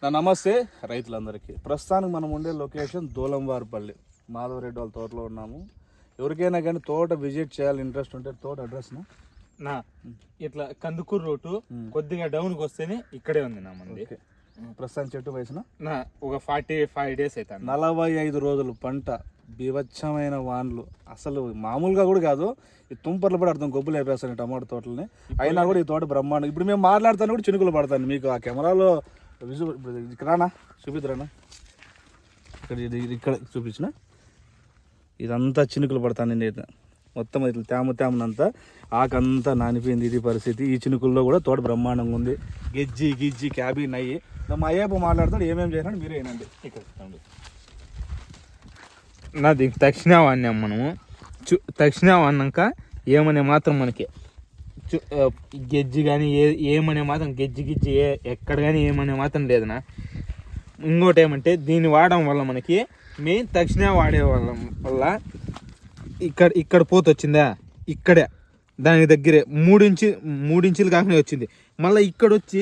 నమస్తే రైతులందరికీ. ప్రస్తుతానికి మనం ఉండే లొకేషన్ దూలంవారిపల్లి మాధవరెడ్డి వాళ్ళ తోటలో ఉన్నాము. ఎవరికైనా కానీ తోట విజిట్ చేయాలి ఇంట్రెస్ట్ ఉంటే తోట అడ్రస్ నా ఇట్లా కందుకూరు రోడ్డు కొద్దిగా డౌన్కి వస్తేనే ఇక్కడే ఉంది నా మంది. ప్రస్తుతానికి చెట్టు వయసున నా ఒక 45 days అవుతాను. 45 రోజులు పంట, బీభత్సమైన వాన్లు, అసలు మామూలుగా కూడా కాదు. ఈ తుంపర్లు కూడా అర్థం గొబ్బులు అయిపోతాయి టమాటో తోటలని. అయినా కూడా ఈ తోట బ్రహ్మాండం. ఇప్పుడు మేము మాట్లాడుతాను కూడా చినుకులు పడతాను. మీకు ఆ కెమెరాలో ఇక్కడ రానా చూపిద్దురానా, ఇక్కడ చూపించిన ఇదంతా చినుకులు పడతాను. నేను మొత్తం ఇట్లా తేమనంతా ఆకంతా నానిపోయింది. ఇది పరిస్థితి. ఈ చినుకుల్లో కూడా తోట బ్రహ్మాండంగా ఉంది. గిజ్జి క్యాబీ నయ్యి. మా అయ్యప్ప మాట్లాడతాడు ఏమేమి చేయాలని మీరే అయినండి. ఇక్కడ నా దీనికి తక్షణ వాడినాం మనము. తక్షణ వాడినాక ఏమనే మాత్రం మనకి గెజ్జి కానీ ఏమనే మాత్రం గెజ్జి ఎక్కడ కానీ ఏమనే మాత్రం లేదనా. ఇంకోటి ఏమంటే దీన్ని వాడడం వల్ల మనకి మెయిన్ తక్షణ వాడే వల్ల ఇక్కడ పోత వచ్చిందా, ఇక్కడే దానికి దగ్గరే 3 ఇంచులు కాకనే వచ్చింది. మళ్ళీ ఇక్కడ వచ్చి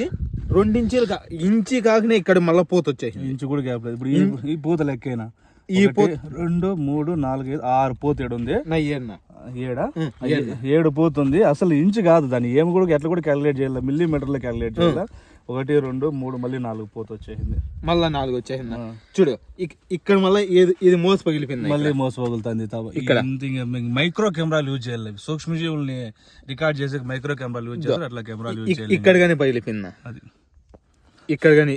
2 ఇంచు కాకనే ఇక్కడ మళ్ళీ పోత వచ్చాయి. ఇంచు కూడా గ్యాప్ లేదు. ఇప్పుడు ఈ పూత లెక్కైనా ఈ 2, 3, 4, 5, 6 పూత ఏడుంది. నా 7 పోతుంది. అసలు ఇంచు కాదు. దాన్ని ఏమి కూడా ఎట్లా కూడా క్యాలిక్యులేట్ చేయాలి, మిల్లీమీటర్లో క్యాలిక్యులేట్ చేయాలి. 1, 2, 3 మళ్ళీ 4 పోత వచ్చేసింది. మళ్ళీ 4 వచ్చేసింది. చూడు ఇక్కడ మళ్ళీ ఇది మోస పగిలిపోయింది. మళ్ళీ మోస పగులుతుంది. ఇక్కడ మైక్రో కెమెరాలు యూజ్ చేయాలి. సూక్ష్మజీవుల్ని రికార్డ్ చేసే మైక్రో కెమెరాలు యూజ్ చేయాలి. అట్లా కెమెరాలు యూజ్ చేయాలి. ఇక్కడ కానీ పగిలిపోయిందా, అది ఇక్కడ కానీ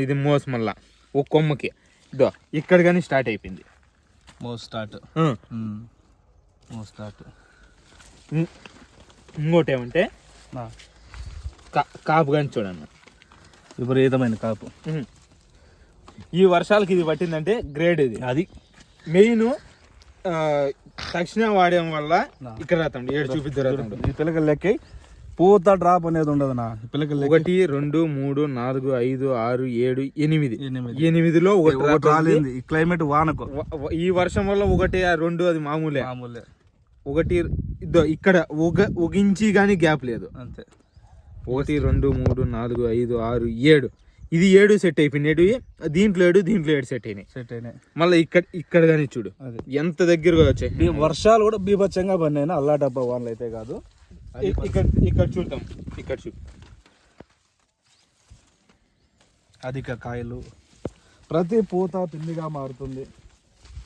ఇది మోస మళ్ళా ఒక కొమ్మకి ఇక్కడ కానీ స్టార్ట్ అయిపోయింది. ఇంకోటి ఏమంటే కాపు కానీ చూడన్న, విపరీతమైన కాపు. ఈ వర్షాలకి ఇది పట్టిందంటే గ్రేడ్ ఇది. అది మెయిన్ తక్షణ వాడడం వల్ల ఇక్కడ రాతాడు. 7 చూపిద్దాం. ఈ పిల్లకల లెక్క పూత డ్రాప్ అనేది ఉండదు నా పిల్లకల. 1, 2, 3, 4, 5, 6, 7, 8లో ఒకటి రాలేదు. ఈ క్లైమేట్ వానకు ఈ వర్షం వల్ల 1, 2 అది మామూలే. 1 ఇక్కడ ఒక ఇంచి కానీ గ్యాప్ లేదు. అంతే. 1, 2, 3, 4, 5, 6, 7 ఇది 7 సెట్ అయిపోయినాయి. దీంట్లో 7 సెట్ అయినాయి. మళ్ళీ ఇక్కడ కానీ చూడు ఎంత దగ్గరగా వచ్చాయి. వర్షాలు కూడా బీభత్సంగా పడినాయి. అల్లా డబ్బా వానలు అయితే కాదు. ఇక్కడ చూద్దాం. ఇక్కడ చూడు అధిక కాయలు, ప్రతి పూత పిండిగా మారుతుంది.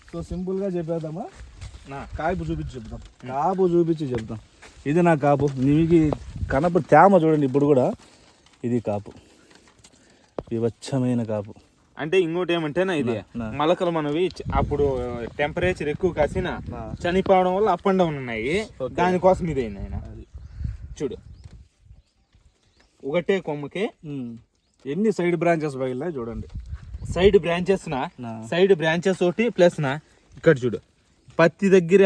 సో సింపుల్గా చెప్పేద్దామా, కాపు చూపించి చెప్తాం. ఇది నా కాపు. నీకు తేమ చూడండి. ఇప్పుడు కూడా ఇది కాపు, వివచ్చమైన కాపు. అంటే ఇంకోటి ఏమంటేనా, ఇది మొలకలు మనవి అప్పుడు టెంపరేచర్ ఎక్కువ కాసిన చనిపోవడం వల్ల అప్ అండ్ డౌన్ ఉన్నాయి. దానికోసం ఇది ఆయన చూడు. ఒకటే కొమ్మకి ఎన్ని సైడ్ బ్రాంచెస్ పగిలినాయి చూడండి. సైడ్ బ్రాంచెస్ ఒకటి ప్లస్ ఇక్కడ చూడు. పత్తి దగ్గర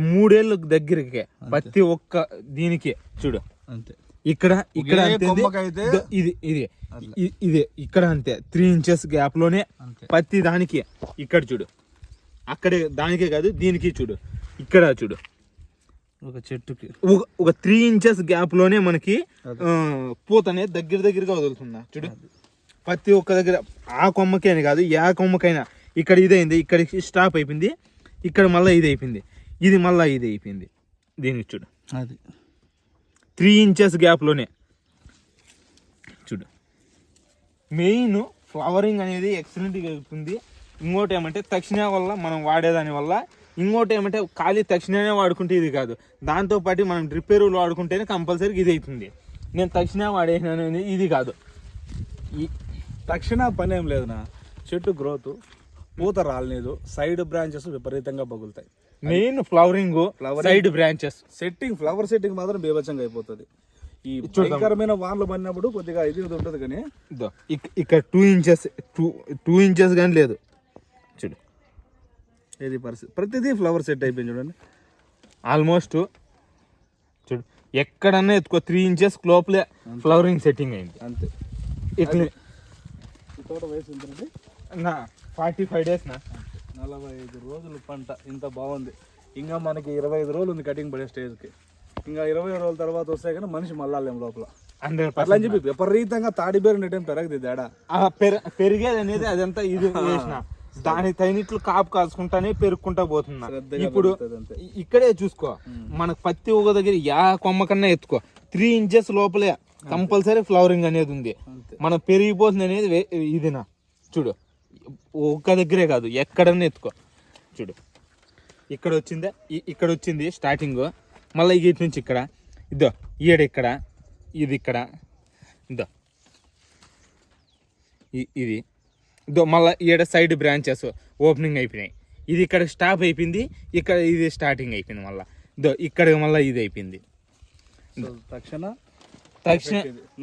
3 ఏళ్ళ దగ్గరికి పత్తి ఒక్క దీనికి చూడు. అంతే. ఇక్కడ ఇది ఇక్కడ అంతే 3 ఇంచెస్ గ్యాప్ లోనే పత్తి దానికి. ఇక్కడ చూడు, అక్కడే దానికే కాదు దీనికి చూడు. ఇక్కడ చూడు, ఒక చెట్టుకి ఒక 3 ఇంచెస్ గ్యాప్ లోనే మనకి పూత అనేది దగ్గరగా వదులుతుందా చూడు. పత్తి ఒక్క దగ్గర ఆ కొమ్మకే అని కాదు, ఏ కొమ్మకైనా. ఇక్కడ ఇదైంది, ఇక్కడికి స్టాప్ అయిపోయింది. ఇక్కడ మళ్ళీ ఇది అయిపోయింది, ఇది మళ్ళీ ఇది అయిపోయింది. దీనికి చూడు, అది 3 ఇంచెస్ గ్యాప్ లోనే చూడు. మెయిన్ ఫ్లవరింగ్ అనేది ఎక్సలెంట్గా అవుతుంది. ఇంకోటి ఏమంటే తక్షణ వల్ల మనం వాడేదాని వల్ల, ఇంకోటి ఏమంటే ఖాళీ తక్షణమే వాడుకుంటే ఇది కాదు, దాంతోపాటు మనం డ్రిప్ ఎరువులు వాడుకుంటేనే కంపల్సరీ ఇది అవుతుంది. నేను తక్షణ వాడేసినాను ఇది కాదు. ఈ తక్షణ పని ఏం లేదునా. చెట్టు గ్రోత్, పూత రాలేదు, సైడ్ బ్రాంచెస్ విపరీతంగా పగులుతాయి. Main flowering, side branches setting, flower setting మాత్రం బీభత్సంగా అయిపోతుంది. ఈ భయంకరమైన వానలు పడినప్పుడు కొద్దిగా ఇది ఉంటుంది. కానీ ఇక్కడ 2 ఇంచెస్ కానీ లేదు చూడు. ఏది పరిస్థితి, ప్రతిదీ ఫ్లవర్ సెట్ అయిపోయింది చూడండి. ఆల్మోస్ట్ చూడు, ఎక్కడన్నా ఎత్తుకో 3 ఇంచెస్ లోపలే ఫ్లవరింగ్ సెట్టింగ్ అయింది. అంతే. ఇట్లా తోట వయసు ఉంటుంది 45 days 45 రోజులు పంట ఇంత బాగుంది. ఇంకా మనకి 25 రోజులు ఉంది కటింగ్ పడే స్టేజ్కి. ఇంకా 20 రోజుల తర్వాత వస్తే కానీ మనిషి మళ్ళాలేం లోపల. అట్లా అని చెప్పి విపరీతంగా తాడి బేరు నెట్టేం పెరగదు తేడా. పెరిగేది అనేది అదంతా ఇది వేసిన దానికి తగినట్లు కాపు కాల్చుకుంటానే పెరుగుకుంటా పోతున్నా. ఇప్పుడు ఇక్కడే చూసుకో, మనకు పత్తి ఒక దగ్గర కొమ్మ కన్నా ఎత్తుకో 3 ఇంచెస్ లోపలే కంపల్సరీ ఫ్లవరింగ్ అనేది ఉంది. మనం పెరిగిపోతుంది అనేది ఇదినా చూడు, ఒక్క దగ్గరే కాదు ఎక్కడన్నా ఎత్తుకో చూడు. ఇక్కడ వచ్చిందే, ఇక్కడ వచ్చింది స్టార్టింగ్, మళ్ళీ ఇటు నుంచి ఇక్కడ ఇద్దో ఈడ ఇక్కడ ఇది ఇక్కడ ఇద్దో ఇది ఇదో మళ్ళీ ఈడ సైడ్ బ్రాంచెస్ ఓపెనింగ్ అయిపోయినాయి. ఇది ఇక్కడ స్టాప్ అయిపోయింది, ఇక్కడ ఇది స్టార్టింగ్ అయిపోయింది. మళ్ళీ ఇదో ఇక్కడ మళ్ళీ ఇది అయిపోయింది. తక్షణ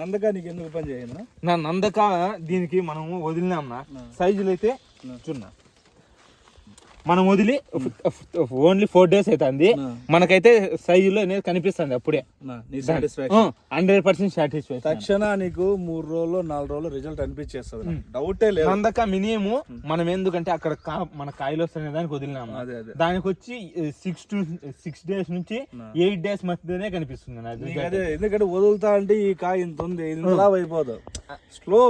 నందక నీకు ఎందుకు పని చేయండి నా నందక దీనికి మనము వదిలినామన్నా సైజులు అయితే చూన్నా, మనం వదిలి ఓన్లీ 4 days అవుతుంది. మనకైతే సైజులో అనేది కనిపిస్తుంది అప్పుడే 100% సాటిస్ఫై. తక్షణ నీకు 3 రోజులు 4 రోజులు రిజల్ట్ అనిపించేస్తుంది, డౌటే లేదు. నందక మినిమం మనం ఎందుకంటే అక్కడ మన కాయలు వస్తున్న దానికి వదిలినాము, దానికి వచ్చి 6 days నుంచి 8 days మధ్యనే కనిపిస్తుంది నాకు. ఎందుకంటే వదులుతా అంటే ఈ కాయ ఇంత ఉంది, ఇది అయిపోదు స్లో.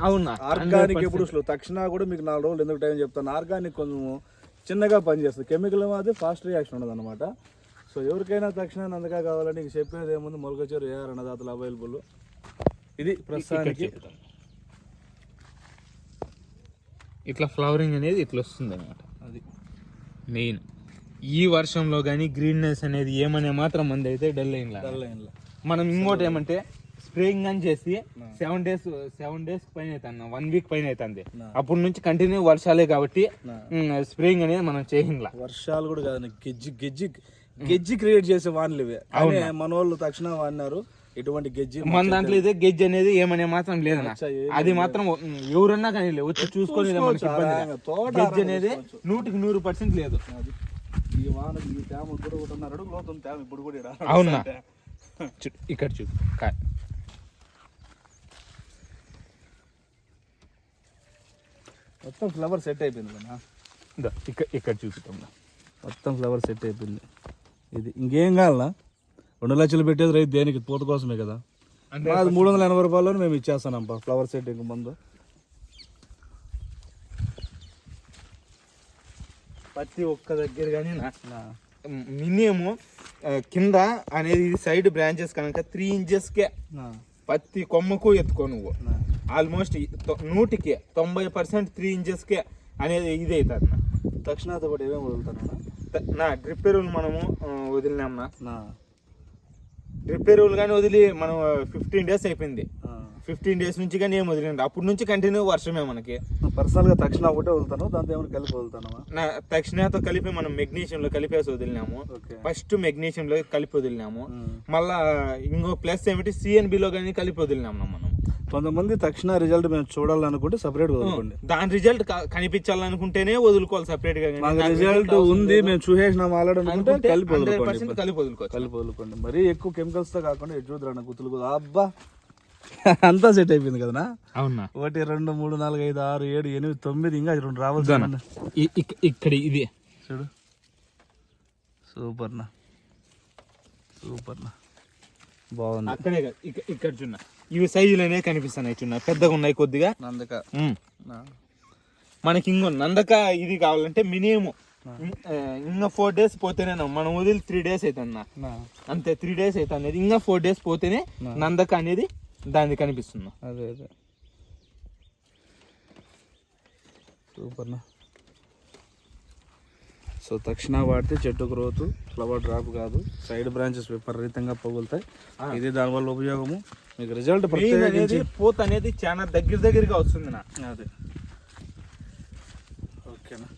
అవునా, ఆర్గానిక్ ఎప్పుడు స్లో. తక్షణ కూడా మీకు 4 రోజులు ఎందుకు టైం చెప్తాను. ఆర్గానిక్ కొంచెం చిన్నగా పనిచేస్తుంది, కెమికల్ అది ఫాస్ట్ రియాక్షన్ ఉండదు అనమాట. సో ఎవరికైనా తక్షణ నందక కావాలంటే నీకు చెప్పేది ఏముంది, మొలకచేరు ఏఆర్ అన్నదాతలు అవైలబుల్. ఇది ప్రస్తుతానికి ఇట్లా ఫ్లవరింగ్ అనేది ఇట్లా వస్తుంది అనమాట. అది మెయిన్. ఈ వర్షంలో కానీ గ్రీన్నెస్ అనేది ఏమనే మాత్రం మంది అయితే డల్ అయిన. మనం ఇంకోటి ఏమంటే స్ప్రేయింగ్ అని చేసి 7 days పైన అవుతుంది, 1 week పైన అవుతుంది. అప్పటి నుంచి కంటిన్యూ వర్షాలే కాబట్టి స్ప్రేయింగ్ అనేది మనం చేయంలా. వర్షాలు కూడా కాదు, గెజ్జి క్రియేట్ చేసే వానలు ఇవే. మన వాళ్ళు తక్షణ వాడినారు ఎటువంటి గెజ్జి. మన దాంట్లో ఇదే గెజ్జి అనేది ఏమనే మాత్రం లేదన్నా. అది మాత్రం ఎవరన్నా కానీ వచ్చి చూసుకొని గెజ్జి అనేది 100% లేదు. ఈ వానకి ఈ తేమ కూడా 1.5 అడుగు లోతుంది తేమ ఇప్పుడు కూడా. అవునా, ఇక్కడ చూడు మొత్తం ఫ్లవర్ సెట్ అయిపోయింది కదా. ఇక్కడ చూసుకుంటాం, మొత్తం ఫ్లవర్ సెట్ అయిపోయింది. ఇది ఇంకేం కావాలన్నా, 2 లక్షలు పెట్టేది రైతు దేనికి, పూత కోసమే కదా. అది 380 రూపాయలు మేము ఇచ్చేస్తాం ఫ్లవర్ సెట్ ఇంక ముందు. ప్రతి ఒక్క దగ్గర కానీ మినిమం కింద అనేది ఇది సైడ్ బ్రాంచెస్ కనుక 3 ఇంచెస్కే ప్రతి కొమ్మకు ఎత్తుకో నువ్వు. ఆల్మోస్ట్ 100కి 90% 3 ఇంచెస్కే అనేది ఇది అవుతుంది. తక్షణతో పాటు ఏమేమి వదులుతాను నా డ్రిప్ ఎరువులు మనము వదిలినాంనా. డ్రిప్ ఎరువులు కానీ వదిలి మనం 15 days అయిపోయింది. 15 days నుంచి కానీ ఏం వదిలింది, అప్పటి నుంచి కంటిన్యూ వర్షమే మనకి. పర్సనల్ గా తక్షణ ఒకటే వదులుతాను, దాంతో ఏమైనా కలిపి వదులుతాను. తక్షణతో కలిపి మనం మెగ్నీషియం లో కలిపేసి వదిలినాము. ఫస్ట్ మెగ్నీషియం లో కలిపి వదిలినాము, మళ్ళా ఇంకో ప్లస్ ఏమిటి CNB లో కానీ కలిపి వదిలినాము మనం. కొంతమంది తక్షణ రిజల్ట్ మేము చూడాలనుకుంటే సపరేట్ వదులుకోండి. దాని రిజల్ట్ కనిపించాలనుకుంటేనే వదులుకోవాలి సపరేట్ గా. రిజల్ట్ ఉంది మేము చూసేసినాం ఆల్రెడీ అనుకుంటే కలిపి వదులుకోండి. మరీ ఎక్కువ కెమికల్స్ తో కాకుండా ఎటు చూద్దరు గుర్తులు. అబ్బా అంతా సెట్ అయిపోయింది కదా. అవునా, 1 2 3 4 5 6 7 8 9 ఇంకా 2 రావాలి. ఇక్కడ ఇది చూడు, సూపర్ బాగుంది. అక్కడే ఇక్కడ చున్న ఇవి సైజులనే కనిపిస్తున్నాయి, చున్న పెద్దగా ఉన్నాయి కొద్దిగా. నందక మనకి ఇంకో నందక ఇది కావాలంటే మినిమం ఇంకా 4 days పోతేనే, మనం వదిలి 3 days అవుతుంది అంతే. 3 days అవుతుంది, ఇంకా 4 days పోతేనే నందక అనేది దాన్ని కనిపిస్తుంది. అదే సూపర్. సో తక్షణ వాడితే చెట్టు గ్రోత్, ఫ్లవర్ డ్రాప్ కాదు, సైడ్ బ్రాంచెస్ విపరీతంగా పగులుతాయి. ఇది దానివల్ల ఉపయోగము మీకు రిజల్ట్ అనేది పూత అనేది చాలా దగ్గరగా వస్తుంది. అదే ఓకేనా.